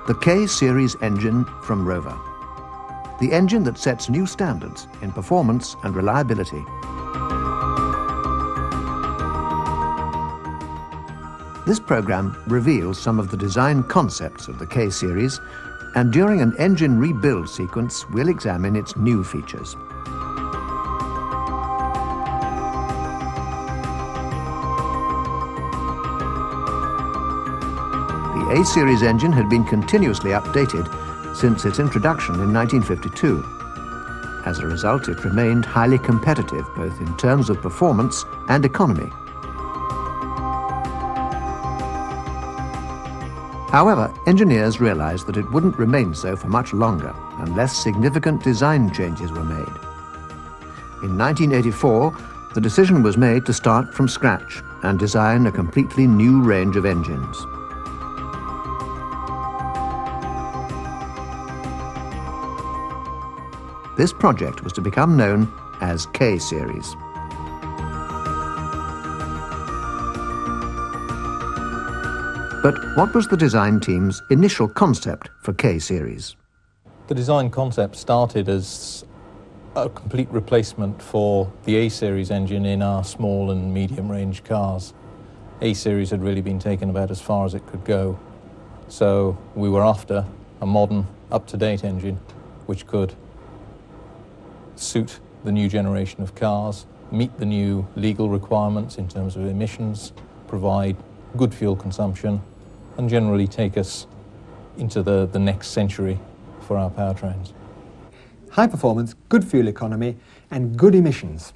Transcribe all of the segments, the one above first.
the K-Series engine from Rover. The engine that sets new standards in performance and reliability. This program reveals some of the design concepts of the K-Series, and during an engine rebuild sequence, we'll examine its new features. The A-Series engine had been continuously updated since its introduction in 1952. As a result, it remained highly competitive, both in terms of performance and economy. However, engineers realized that it wouldn't remain so for much longer unless significant design changes were made. In 1984, the decision was made to start from scratch and design a completely new range of engines. This project was to become known as K-Series. But what was the design team's initial concept for K-Series? The design concept started as a complete replacement for the A-Series engine in our small and medium range cars. A-Series had really been taken about as far as it could go. So we were after a modern, up-to-date engine which could suit the new generation of cars, meet the new legal requirements in terms of emissions, provide good fuel consumption, and generally take us into the next century for our powertrains. High performance, good fuel economy, and good emissions.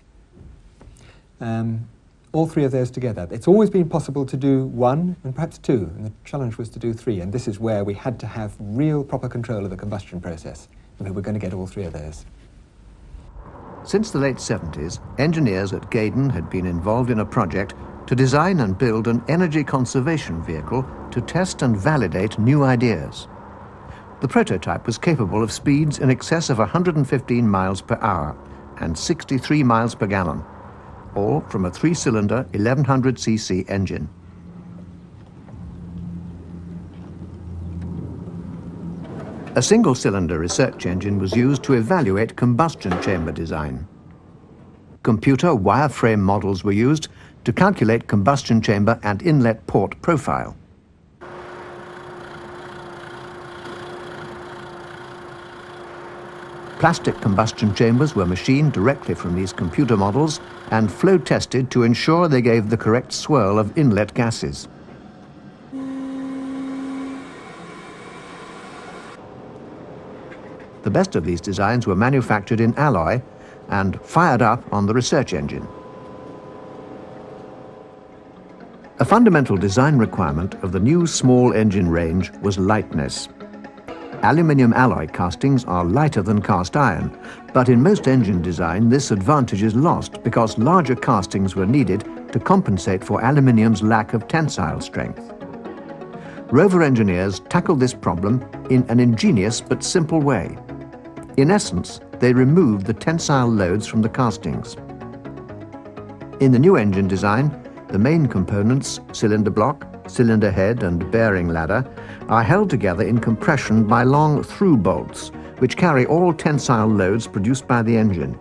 All three of those together. It's always been possible to do one and perhaps two, and the challenge was to do three, and this is where we had to have real proper control of the combustion process, and we were going to get all three of those. Since the late 70s, engineers at Gaydon had been involved in a project to design and build an energy conservation vehicle to test and validate new ideas. The prototype was capable of speeds in excess of 115 miles per hour and 63 miles per gallon, all from a three-cylinder 1100cc engine. A single-cylinder research engine was used to evaluate combustion chamber design. Computer wireframe models were used to calculate combustion chamber and inlet port profile. Plastic combustion chambers were machined directly from these computer models and flow tested to ensure they gave the correct swirl of inlet gases. The best of these designs were manufactured in alloy and fired up on the research engine. A fundamental design requirement of the new small engine range was lightness. Aluminium alloy castings are lighter than cast iron, but in most engine design this advantage is lost because larger castings were needed to compensate for aluminium's lack of tensile strength. Rover engineers tackled this problem in an ingenious but simple way. In essence, they removed the tensile loads from the castings. In the new engine design, the main components, cylinder block, cylinder head and bearing ladder, are held together in compression by long through bolts, which carry all tensile loads produced by the engine.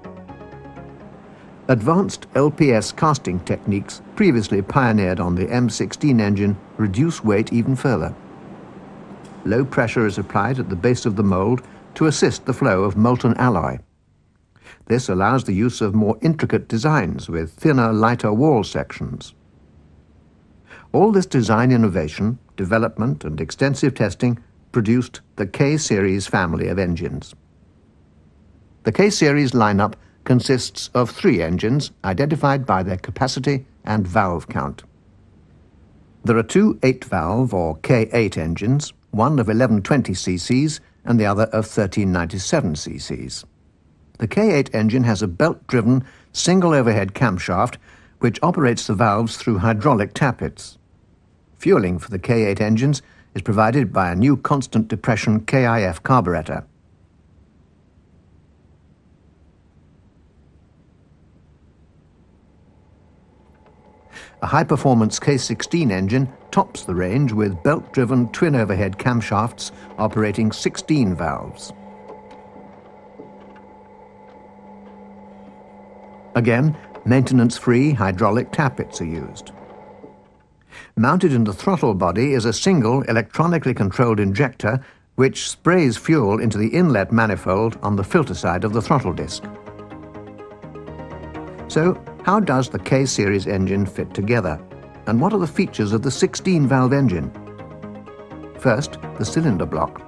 Advanced LPS casting techniques previously pioneered on the M16 engine reduce weight even further. Low pressure is applied at the base of the mold to assist the flow of molten alloy. This allows the use of more intricate designs with thinner, lighter wall sections. All this design innovation, development and extensive testing produced the K-Series family of engines. The K-Series lineup consists of 3 engines identified by their capacity and valve count. There are 2 8-valve or K8 engines, one of 1120 cc's and the other of 1397 cc's. The K8 engine has a belt-driven single overhead camshaft which operates the valves through hydraulic tappets. Fueling for the K8 engines is provided by a new constant depression KIF carburetor. A high-performance K16 engine tops the range with belt-driven twin overhead camshafts operating 16 valves. Again, maintenance-free hydraulic tappets are used. Mounted in the throttle body is a single electronically controlled injector which sprays fuel into the inlet manifold on the filter side of the throttle disc. So, how does the K-Series engine fit together? And what are the features of the 16-valve engine? First, the cylinder block.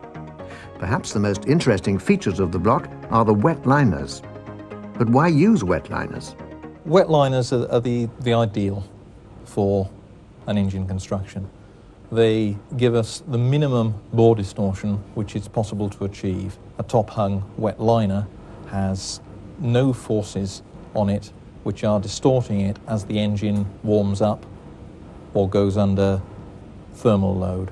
Perhaps the most interesting features of the block are the wet liners. But why use wet liners? Wet liners are the ideal for an engine construction. They give us the minimum bore distortion which is possible to achieve. A top-hung wet liner has no forces on it which are distorting it as the engine warms up or goes under thermal load.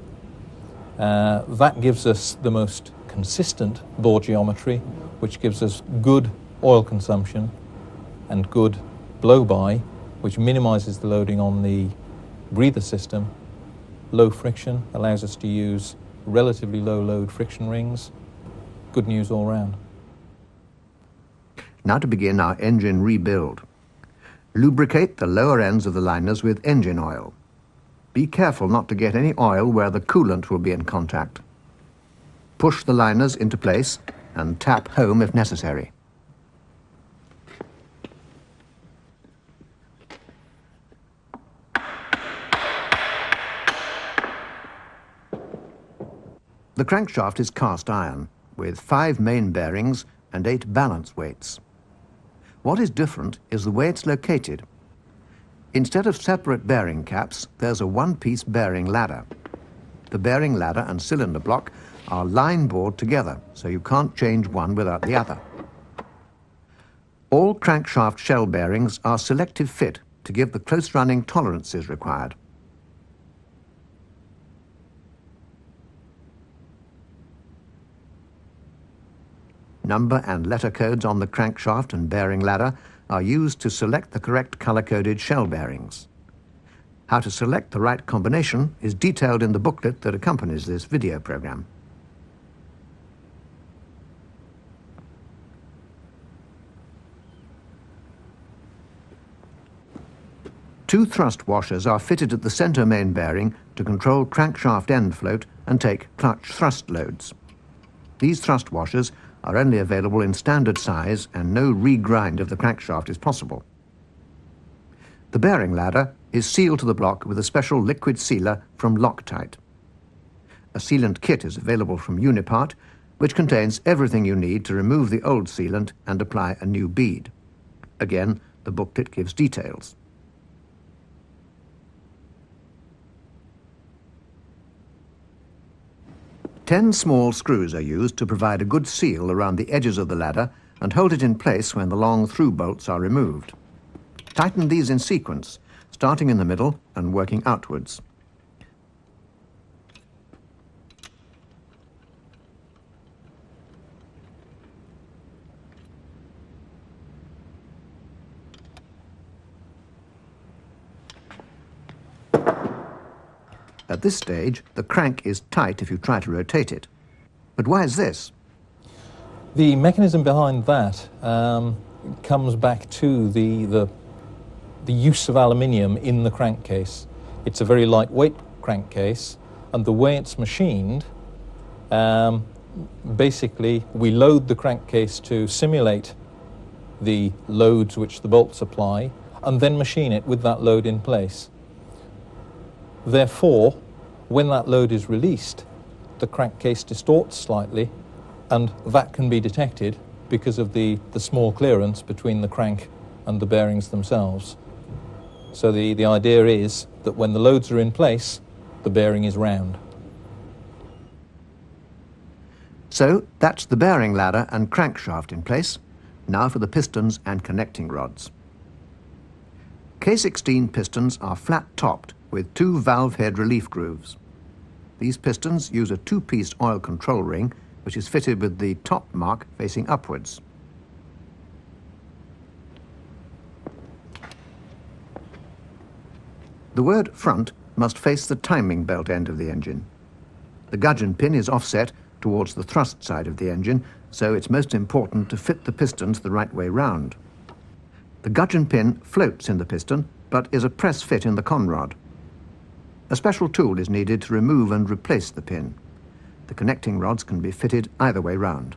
That gives us the most consistent bore geometry, which gives us good oil consumption and good blow-by, which minimises the loading on the breather system. Low friction allows us to use relatively low load friction rings. Good news all round. Now to begin our engine rebuild. Lubricate the lower ends of the liners with engine oil. Be careful not to get any oil where the coolant will be in contact. Push the liners into place and tap home if necessary. The crankshaft is cast iron, with 5 main bearings and 8 balance weights. What is different is the way it's located. Instead of separate bearing caps, there's a one-piece bearing ladder. The bearing ladder and cylinder block are line bored together, so you can't change one without the other. All crankshaft shell bearings are selective fit to give the close-running tolerances required. Number and letter codes on the crankshaft and bearing ladder are used to select the correct color-coded shell bearings. How to select the right combination is detailed in the booklet that accompanies this video program. Two thrust washers are fitted at the center main bearing to control crankshaft end float and take clutch thrust loads. These thrust washers are only available in standard size and no regrind of the crankshaft is possible. The bearing ladder is sealed to the block with a special liquid sealer from Loctite. A sealant kit is available from Unipart, which contains everything you need to remove the old sealant and apply a new bead. Again, the booklet gives details. Ten small screws are used to provide a good seal around the edges of the ladder and hold it in place when the long through bolts are removed. Tighten these in sequence, starting in the middle and working outwards. At this stage, the crank is tight if you try to rotate it. But why is this? The mechanism behind that comes back to the use of aluminium in the crankcase. It's a very lightweight crankcase, and the way it's machined, basically we load the crankcase to simulate the loads which the bolts apply, and then machine it with that load in place. Therefore, when that load is released, the crankcase distorts slightly, and that can be detected because of the small clearance between the crank and the bearings themselves. So the idea is that when the loads are in place, the bearing is round. So that's the bearing ladder and crankshaft in place. Now for the pistons and connecting rods. K16 pistons are flat-topped with 2 valve head relief grooves. These pistons use a 2-piece oil control ring which is fitted with the top mark facing upwards. The word front must face the timing belt end of the engine. The gudgeon pin is offset towards the thrust side of the engine, so it's most important to fit the pistons the right way round. The gudgeon pin floats in the piston, but is a press fit in the conrod. A special tool is needed to remove and replace the pin. The connecting rods can be fitted either way round.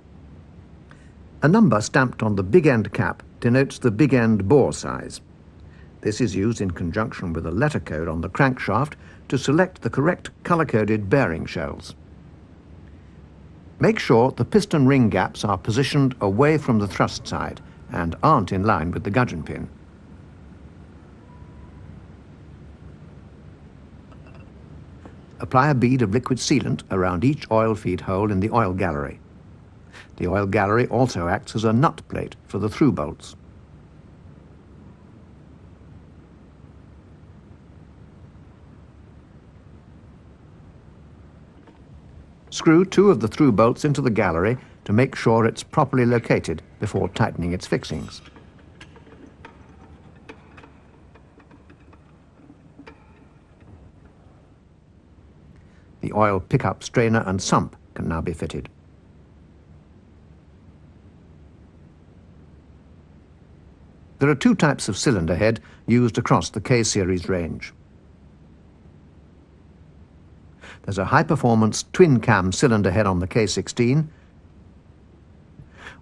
A number stamped on the big end cap denotes the big end bore size. This is used in conjunction with a letter code on the crankshaft to select the correct colour-coded bearing shells. Make sure the piston ring gaps are positioned away from the thrust side and aren't in line with the gudgeon pin. Apply a bead of liquid sealant around each oil feed hole in the oil gallery. The oil gallery also acts as a nut plate for the through bolts. Screw 2 of the through bolts into the gallery to make sure it's properly located before tightening its fixings. The oil pickup strainer and sump can now be fitted. There are 2 types of cylinder head used across the K-Series range. There's a high-performance twin-cam cylinder head on the K16,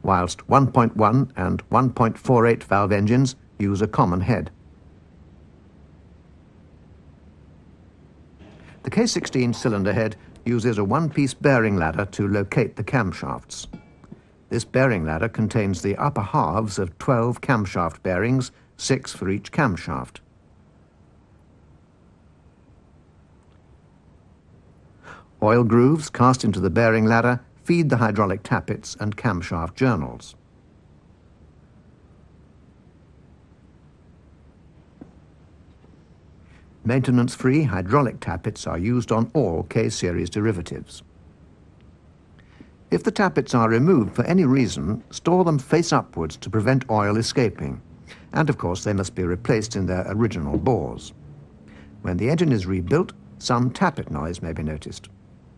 whilst 1.1 and 1.48 valve engines use a common head. The K16 cylinder head uses a one-piece bearing ladder to locate the camshafts. This bearing ladder contains the upper halves of 12 camshaft bearings, 6 for each camshaft. Oil grooves cast into the bearing ladder feed the hydraulic tappets and camshaft journals. Maintenance-free hydraulic tappets are used on all K-Series derivatives. If the tappets are removed for any reason, store them face upwards to prevent oil escaping. And of course they must be replaced in their original bores. When the engine is rebuilt, some tappet noise may be noticed.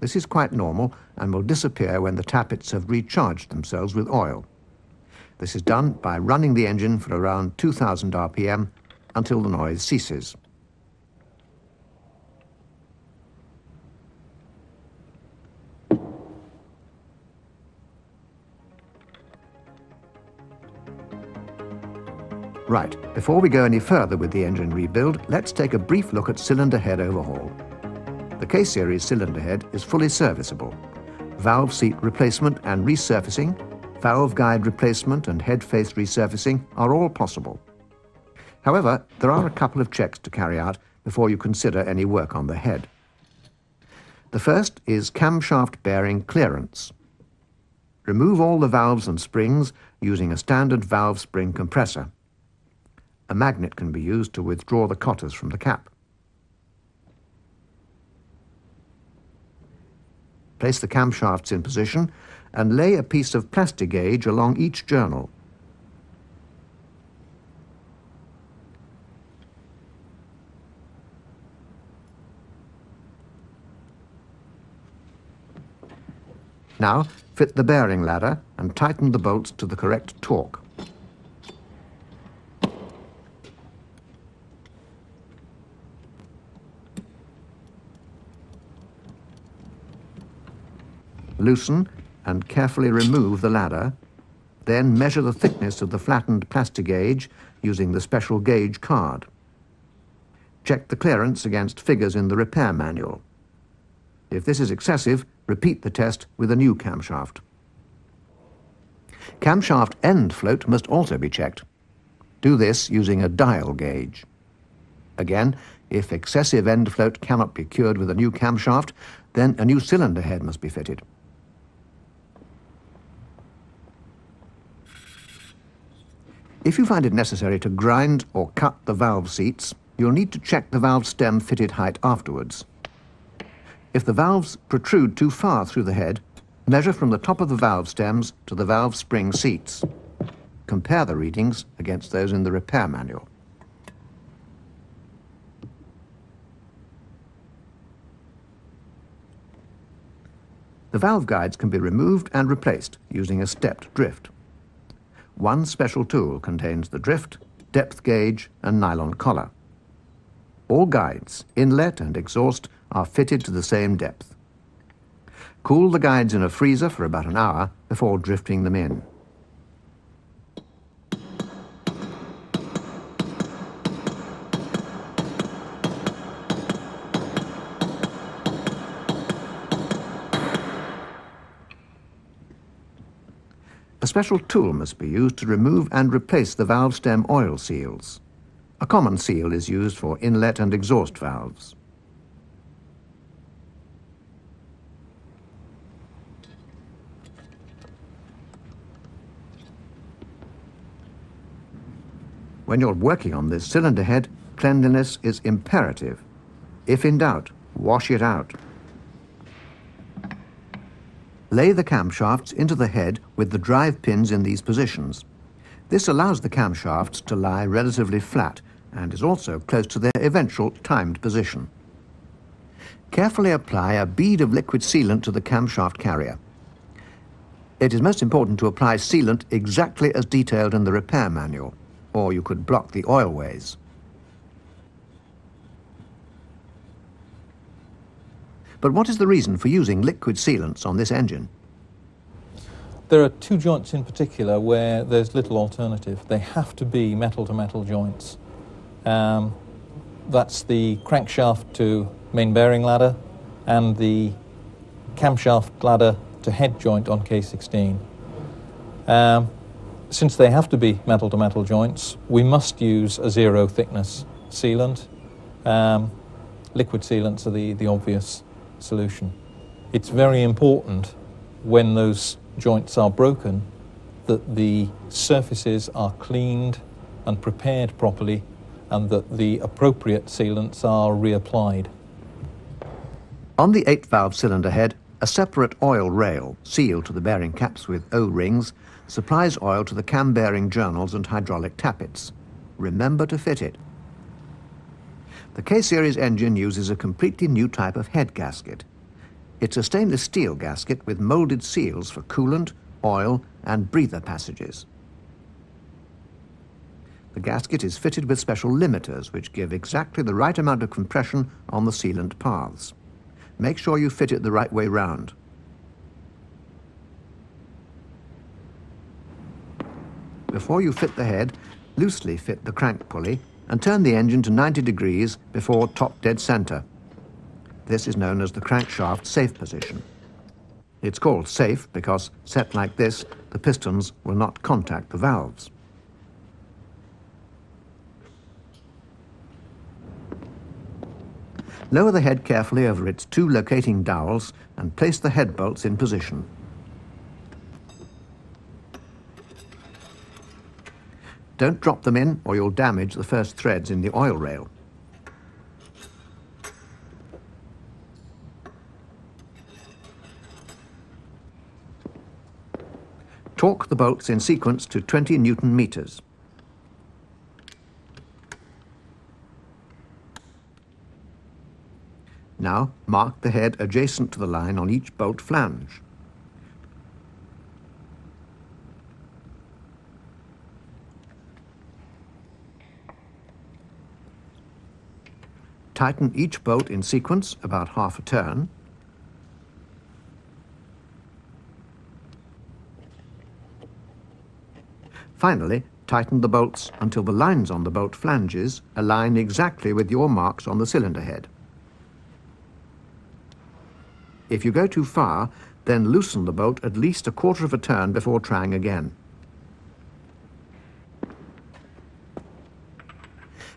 This is quite normal and will disappear when the tappets have recharged themselves with oil. This is done by running the engine for around 2000 RPM until the noise ceases. Right, before we go any further with the engine rebuild, let's take a brief look at cylinder head overhaul. The K-Series cylinder head is fully serviceable. Valve seat replacement and resurfacing, valve guide replacement and head face resurfacing are all possible. However, there are a couple of checks to carry out before you consider any work on the head. The first is camshaft bearing clearance. Remove all the valves and springs using a standard valve spring compressor. A magnet can be used to withdraw the cotters from the cap. Place the camshafts in position and lay a piece of plastic gauge along each journal. Now, fit the bearing ladder and tighten the bolts to the correct torque. Loosen and carefully remove the ladder, then measure the thickness of the flattened plastic gauge using the special gauge card. Check the clearance against figures in the repair manual. If this is excessive, repeat the test with a new camshaft. Camshaft end float must also be checked. Do this using a dial gauge. Again, if excessive end float cannot be cured with a new camshaft, then a new cylinder head must be fitted. If you find it necessary to grind or cut the valve seats, you'll need to check the valve stem fitted height afterwards. If the valves protrude too far through the head, measure from the top of the valve stems to the valve spring seats. Compare the readings against those in the repair manual. The valve guides can be removed and replaced using a stepped drift. One special tool contains the drift, depth gauge and nylon collar. All guides, inlet and exhaust, are fitted to the same depth. Cool the guides in a freezer for about an hour before drifting them in. A special tool must be used to remove and replace the valve stem oil seals. A common seal is used for inlet and exhaust valves. When you're working on this cylinder head, cleanliness is imperative. If in doubt, wash it out. Lay the camshafts into the head with the drive pins in these positions. This allows the camshafts to lie relatively flat and is also close to their eventual timed position. Carefully apply a bead of liquid sealant to the camshaft carrier. It is most important to apply sealant exactly as detailed in the repair manual, or you could block the oilways. But what is the reason for using liquid sealants on this engine? There are two joints in particular where there's little alternative. They have to be metal-to-metal joints. That's the crankshaft to main bearing ladder and the camshaft ladder to head joint on K16. Since they have to be metal-to-metal joints, we must use a zero thickness sealant. Liquid sealants are the obvious solution. It's very important when those joints are broken that the surfaces are cleaned and prepared properly and that the appropriate sealants are reapplied. On the 8-valve cylinder head, a separate oil rail, sealed to the bearing caps with O-rings, supplies oil to the cam bearing journals and hydraulic tappets. Remember to fit it. The K-Series engine uses a completely new type of head gasket. It's a stainless steel gasket with moulded seals for coolant, oil and breather passages. The gasket is fitted with special limiters which give exactly the right amount of compression on the sealant paths. Make sure you fit it the right way round. Before you fit the head, loosely fit the crank pulley and turn the engine to 90 degrees before top dead center. This is known as the crankshaft safe position. It's called safe because, set like this, the pistons will not contact the valves. Lower the head carefully over its two locating dowels and place the head bolts in position. Don't drop them in or you'll damage the first threads in the oil rail. Torque the bolts in sequence to 20 Newton meters. Now mark the head adjacent to the line on each bolt flange. Tighten each bolt in sequence about half a turn. Finally, tighten the bolts until the lines on the bolt flanges align exactly with your marks on the cylinder head. If you go too far, then loosen the bolt at least a quarter of a turn before trying again.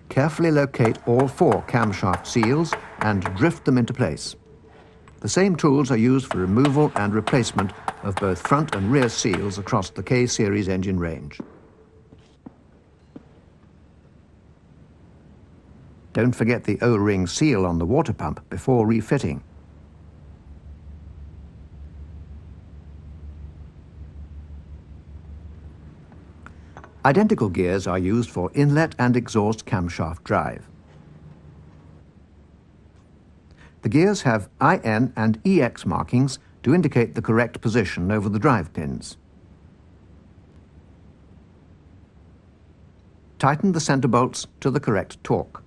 Carefully locate all 4 camshaft seals and drift them into place. The same tools are used for removal and replacement of both front and rear seals across the K-Series engine range. Don't forget the O-ring seal on the water pump before refitting. Identical gears are used for inlet and exhaust camshaft drive. The gears have IN and EX markings to indicate the correct position over the drive pins. Tighten the center bolts to the correct torque.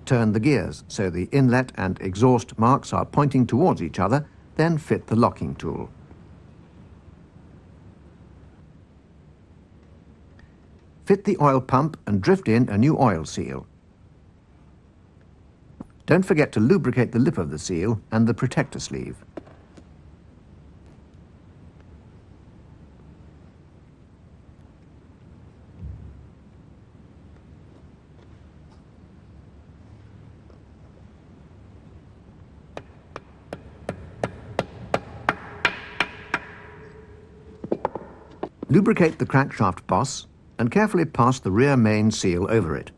Turn the gears so the inlet and exhaust marks are pointing towards each other, then fit the locking tool. Fit the oil pump and drift in a new oil seal. Don't forget to lubricate the lip of the seal and the protector sleeve. Lubricate the crankshaft boss and carefully pass the rear main seal over it.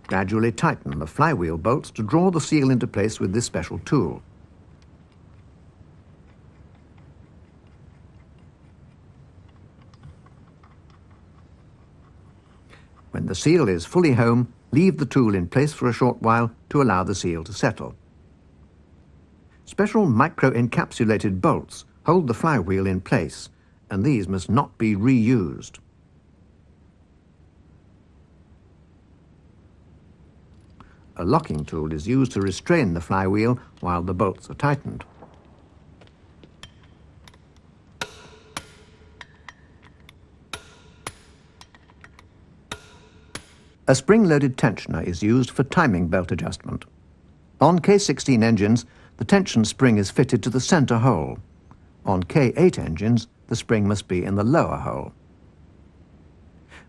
Gradually tighten the flywheel bolts to draw the seal into place with this special tool. When the seal is fully home, leave the tool in place for a short while to allow the seal to settle. Special micro-encapsulated bolts hold the flywheel in place, and these must not be reused. A locking tool is used to restrain the flywheel while the bolts are tightened. A spring-loaded tensioner is used for timing belt adjustment. On K16 engines, the tension spring is fitted to the center hole. On K8 engines, the spring must be in the lower hole.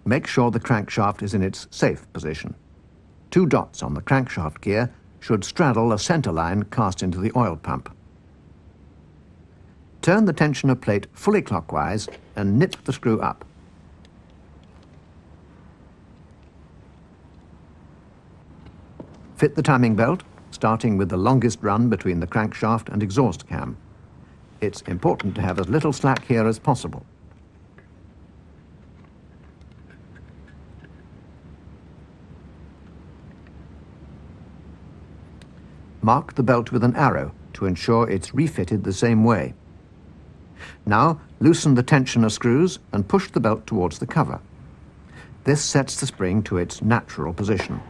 Make sure the crankshaft is in its safe position. 2 dots on the crankshaft gear should straddle a center line cast into the oil pump. Turn the tensioner plate fully clockwise and nip the screw up. Fit the timing belt, starting with the longest run between the crankshaft and exhaust cam. It's important to have as little slack here as possible. Mark the belt with an arrow to ensure it's refitted the same way. Now, loosen the tensioner screws and push the belt towards the cover. This sets the spring to its natural position.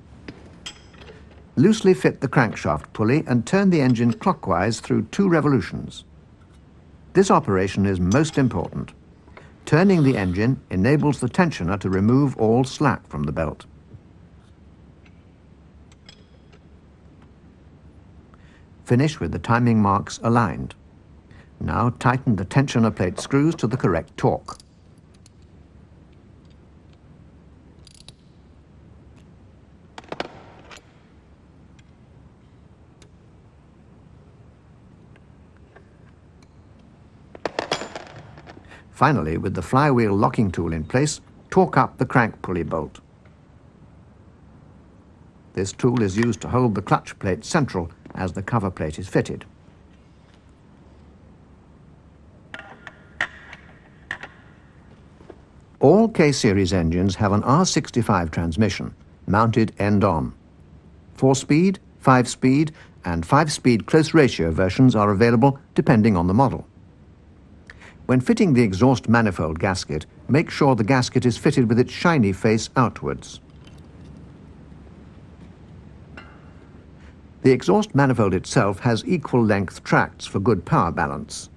Loosely fit the crankshaft pulley and turn the engine clockwise through 2 revolutions. This operation is most important. Turning the engine enables the tensioner to remove all slack from the belt. Finish with the timing marks aligned. Now tighten the tensioner plate screws to the correct torque. Finally, with the flywheel locking tool in place, torque up the crank pulley bolt. This tool is used to hold the clutch plate central as the cover plate is fitted. All K-Series engines have an R65 transmission, mounted end-on. 4-speed, 5-speed, and 5-speed close ratio versions are available depending on the model. When fitting the exhaust manifold gasket, make sure the gasket is fitted with its shiny face outwards. The exhaust manifold itself has equal length tracts for good power balance.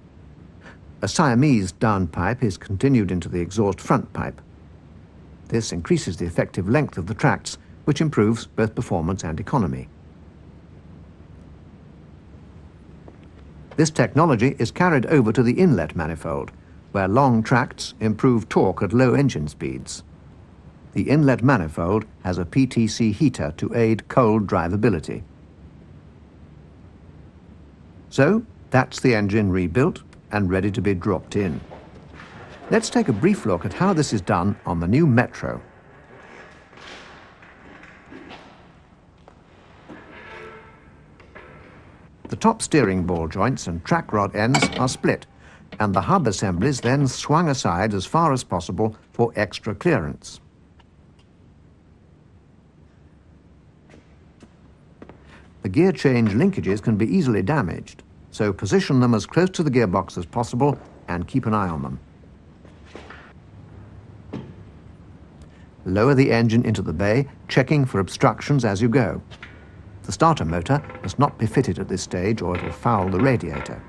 A Siamese downpipe is continued into the exhaust front pipe. This increases the effective length of the tracts, which improves both performance and economy. This technology is carried over to the inlet manifold, where long tracts improve torque at low engine speeds. The inlet manifold has a PTC heater to aid cold drivability. So, That's the engine rebuilt and ready to be dropped in. Let's take a brief look at how this is done on the new Metro. The top steering ball joints and track rod ends are split, and the hub assemblies then swung aside as far as possible for extra clearance. The gear change linkages can be easily damaged, so position them as close to the gearbox as possible and keep an eye on them. Lower the engine into the bay, checking for obstructions as you go. The starter motor must not be fitted at this stage or it will foul the radiator.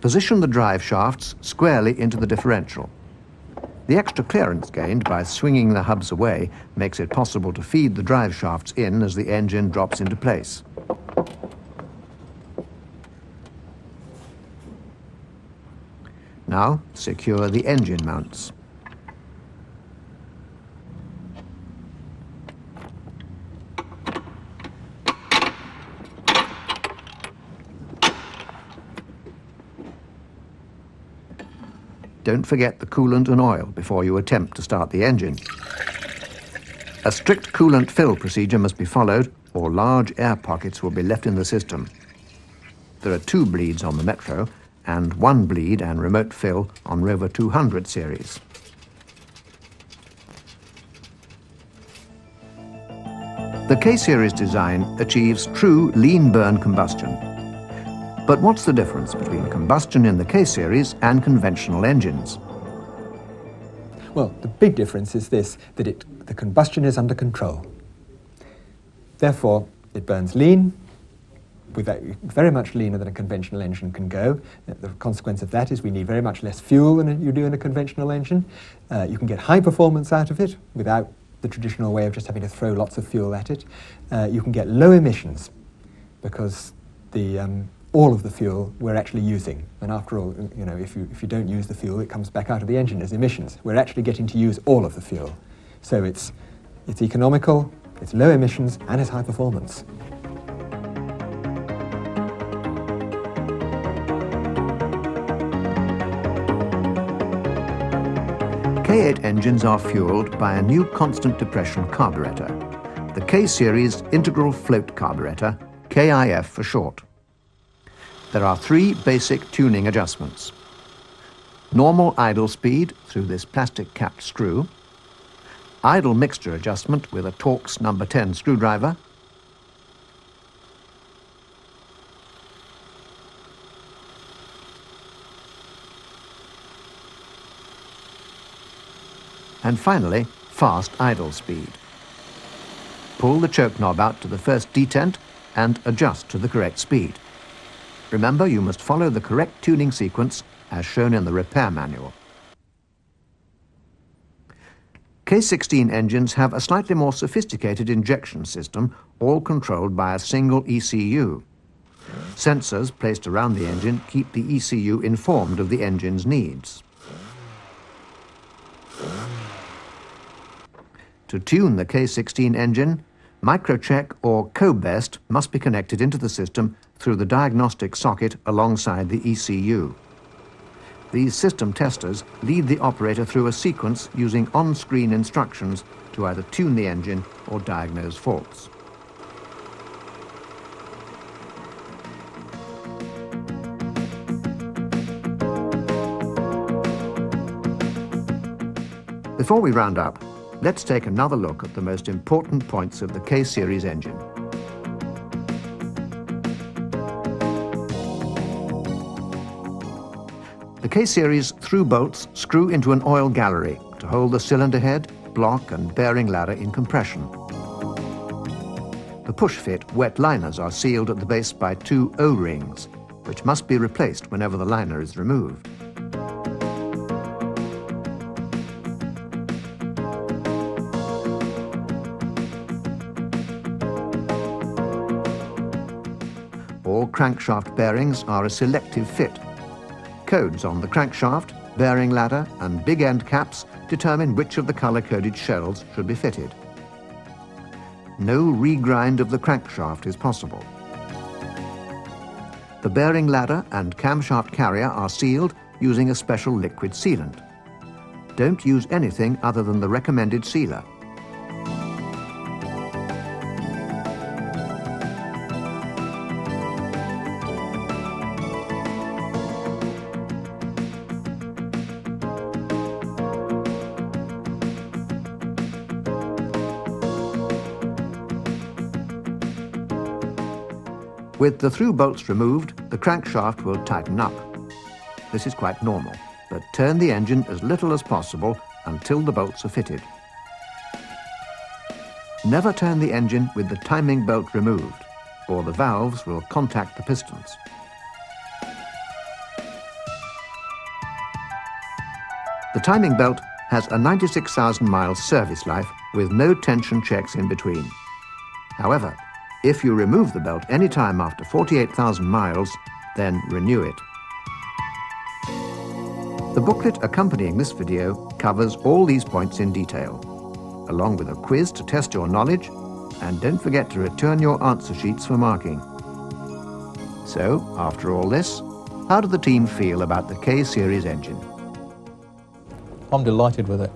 Position the drive shafts squarely into the differential. The extra clearance gained by swinging the hubs away makes it possible to feed the drive shafts in as the engine drops into place. Now, secure the engine mounts. Don't forget the coolant and oil before you attempt to start the engine. A strict coolant fill procedure must be followed, or large air pockets will be left in the system. There are 2 bleeds on the Metro, and 1 bleed and remote fill on Rover 200 series. The K-Series design achieves true lean burn combustion. But what's the difference between combustion in the K-Series and conventional engines? Well, the big difference is this, that the combustion is under control. Therefore, it burns lean, very much leaner than a conventional engine can go. The consequence of that is we need very much less fuel than you do in a conventional engine. You can get high performance out of it without the traditional way of just having to throw lots of fuel at it. You can get low emissions because all of the fuel we're actually using. And after all, you know, if you don't use the fuel, it comes back out of the engine as emissions. We're actually getting to use all of the fuel. So it's economical, it's low emissions, and it's high performance. K8 engines are fueled by a new constant depression carburetor, the K-Series Integral Float Carburetor, KIF for short. There are 3 basic tuning adjustments. Normal idle speed through this plastic capped screw, idle mixture adjustment with a Torx number 10 screwdriver, and finally, fast idle speed. Pull the choke knob out to the first detent and adjust to the correct speed. Remember, you must follow the correct tuning sequence as shown in the repair manual. K16 engines have a slightly more sophisticated injection system, all controlled by a single ECU. Sensors placed around the engine keep the ECU informed of the engine's needs. To tune the K16 engine, microcheck or co-best must be connected into the system through the diagnostic socket alongside the ECU. These system testers lead the operator through a sequence using on-screen instructions to either tune the engine or diagnose faults. Before we round up, let's take another look at the most important points of the K-Series engine. The K-Series through bolts screw into an oil gallery to hold the cylinder head, block and bearing ladder in compression. The push-fit wet liners are sealed at the base by 2 O-rings, which must be replaced whenever the liner is removed. All crankshaft bearings are a selective fit. Codes on the crankshaft, bearing ladder and big end caps determine which of the colour-coded shells should be fitted. No regrind of the crankshaft is possible. The bearing ladder and camshaft carrier are sealed using a special liquid sealant. Don't use anything other than the recommended sealer. With the through bolts removed, the crankshaft will tighten up. This is quite normal, but turn the engine as little as possible until the bolts are fitted. Never turn the engine with the timing belt removed, or the valves will contact the pistons. The timing belt has a 96,000 miles service life with no tension checks in between. However, if you remove the belt any time after 48,000 miles, then renew it. The booklet accompanying this video covers all these points in detail, along with a quiz to test your knowledge, and don't forget to return your answer sheets for marking. So, after all this, how do the team feel about the K-Series engine? I'm delighted with it.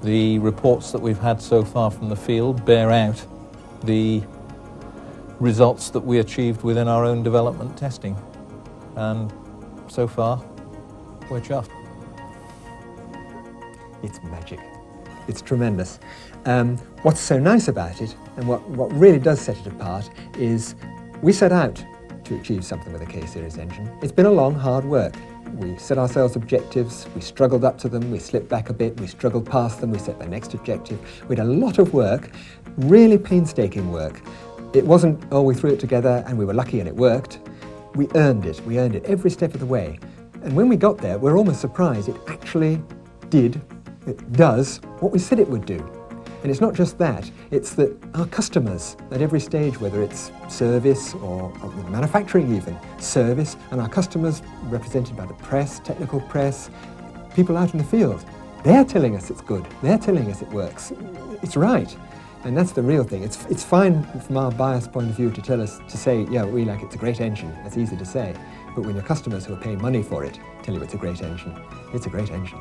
The reports that we've had so far from the field bear out the results that we achieved within our own development testing, and so far we're chuffed. It's magic. It's tremendous. What's so nice about it, and what really does set it apart, is we set out to achieve something with a K-Series engine. It's been a long, hard work. We set ourselves objectives, we struggled up to them, we slipped back a bit, we struggled past them, we set the next objective. We had a lot of work, really painstaking work. It wasn't, oh, we threw it together and we were lucky and it worked. We earned it every step of the way. And when we got there, we're almost surprised it actually does what we said it would do. And it's not just that, it's that our customers at every stage, whether it's service or manufacturing even, service, and our customers represented by the press, technical press, people out in the field, they're telling us it's good, they're telling us it works, it's right. And that's the real thing. It's fine from our biased point of view to say, yeah, we like it's a great engine. That's easy to say. But when your customers who are paying money for it tell you it's a great engine, it's a great engine.